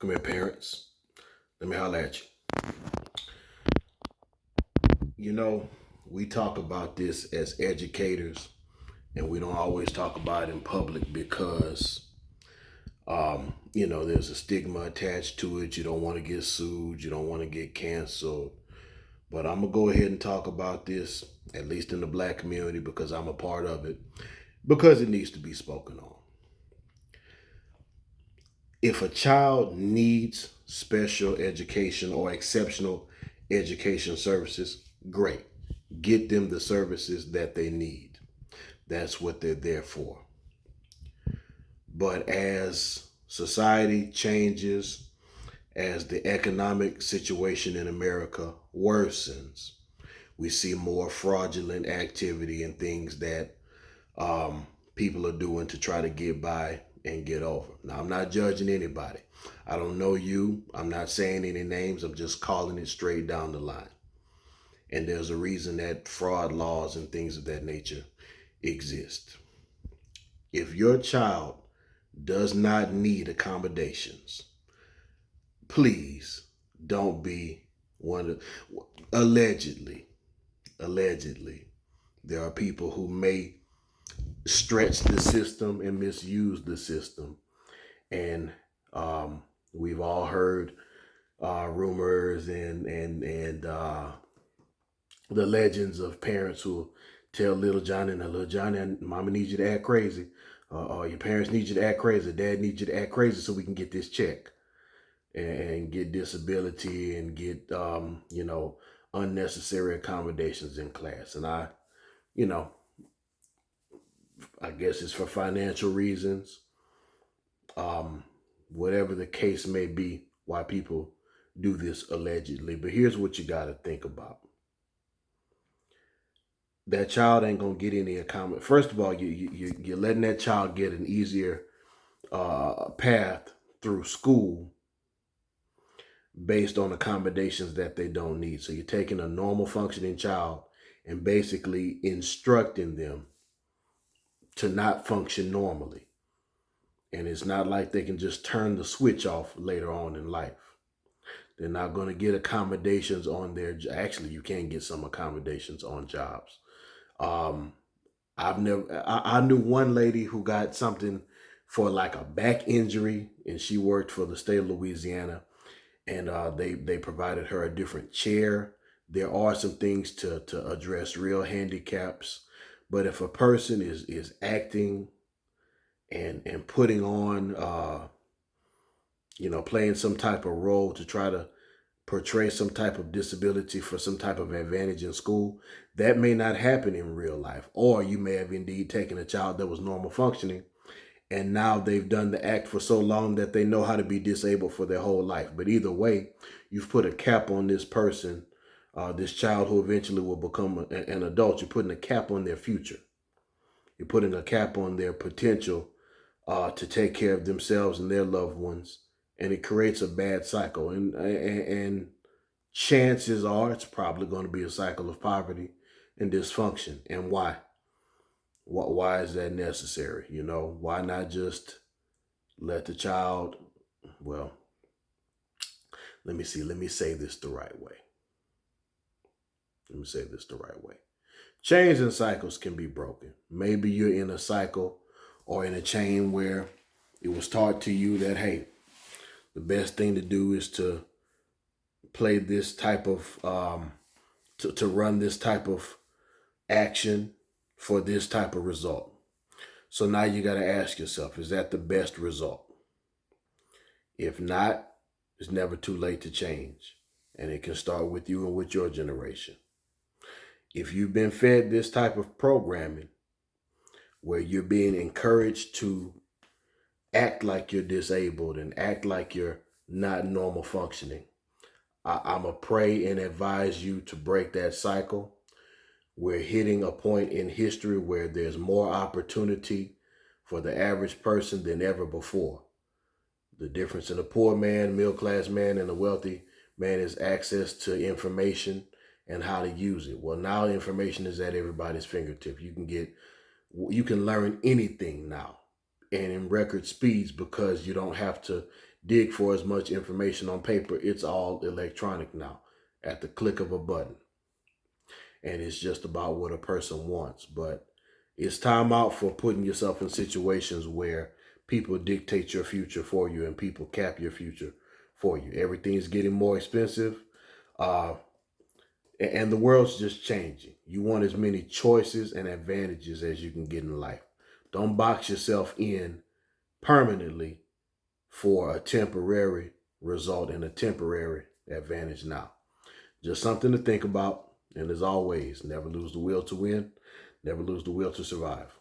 Come here, parents. Let me holler at you. You know, we talk about this as educators, and we don't always talk about it in public because, there's a stigma attached to it. You don't want to get sued. You don't want to get canceled. But I'm going to go ahead and talk about this, at least in the black community, because I'm a part of it, because it needs to be spoken on. If a child needs special education or exceptional education services, great. Get them the services that they need. That's what they're there for. But as society changes, as the economic situation in America worsens, we see more fraudulent activity and things that people are doing to try to get by and get over. Now, I'm not judging anybody. I don't know you. I'm not saying any names. I'm just calling it straight down the line. And there's a reason that fraud laws and things of that nature exist. If your child does not need accommodations, please don't be one of allegedly there are people who may stretch the system and misuse the system. And we've all heard rumors and the legends of parents who tell little Johnny, "Now, little Johnny, Mama needs you to act crazy, or your parents need you to act crazy, Dad needs you to act crazy so we can get this check and get disability and get unnecessary accommodations in class." And you know, I guess it's for financial reasons, whatever the case may be, why people do this allegedly. But here's what you got to think about: that child ain't gonna get any accommodation. First of all, you're letting that child get an easier path through school based on accommodations that they don't need. So you're taking a normal functioning child and basically instructing them to not function normally. And it's not like they can just turn the switch off later on in life. They're not going to get accommodations on their. Actually, you can get some accommodations on jobs. Um, I knew one lady who got something for like a back injury, and she worked for the state of Louisiana, and they provided her a different chair. There are some things to address real handicaps, but if a person is acting and putting on playing some type of role to try to portray some type of disability for some type of advantage in school, that may not happen in real life. Or you may have indeed taken a child that was normal functioning, and now they've done the act for so long that they know how to be disabled for their whole life. But either way, you've put a cap on this person, this child who eventually will become an adult. You're putting a cap on their future. You're putting a cap on their potential to take care of themselves and their loved ones, and it creates a bad cycle. And chances are it's probably going to be a cycle of poverty and dysfunction. And why? Why is that necessary? Why not just let the child? Well, let me see. Let me say this the right way. Let me say this the right way. Chains and cycles can be broken. Maybe you're in a cycle or in a chain where it was taught to you that, hey, the best thing to do is to play this type of, to run this type of action for this type of result. So now you got to ask yourself, is that the best result? If not, it's never too late to change. And it can start with you and with your generation. If you've been fed this type of programming where you're being encouraged to act like you're disabled and act like you're not normal functioning, I'm going to pray and advise you to break that cycle. We're hitting a point in history where there's more opportunity for the average person than ever before. The difference in a poor man, middle class man, and a wealthy man is access to information and how to use it. Well, now information is at everybody's fingertip. You can learn anything now and in record speeds because you don't have to dig for as much information on paper. It's all electronic now at the click of a button. And it's just about what a person wants. But it's time out for putting yourself in situations where people dictate your future for you and people cap your future for you. Everything's getting more expensive. Uh, and the world's just changing. You want as many choices and advantages as you can get in life. Don't box yourself in permanently for a temporary result and a temporary advantage now. Just something to think about. And as always, never lose the will to win, never lose the will to survive.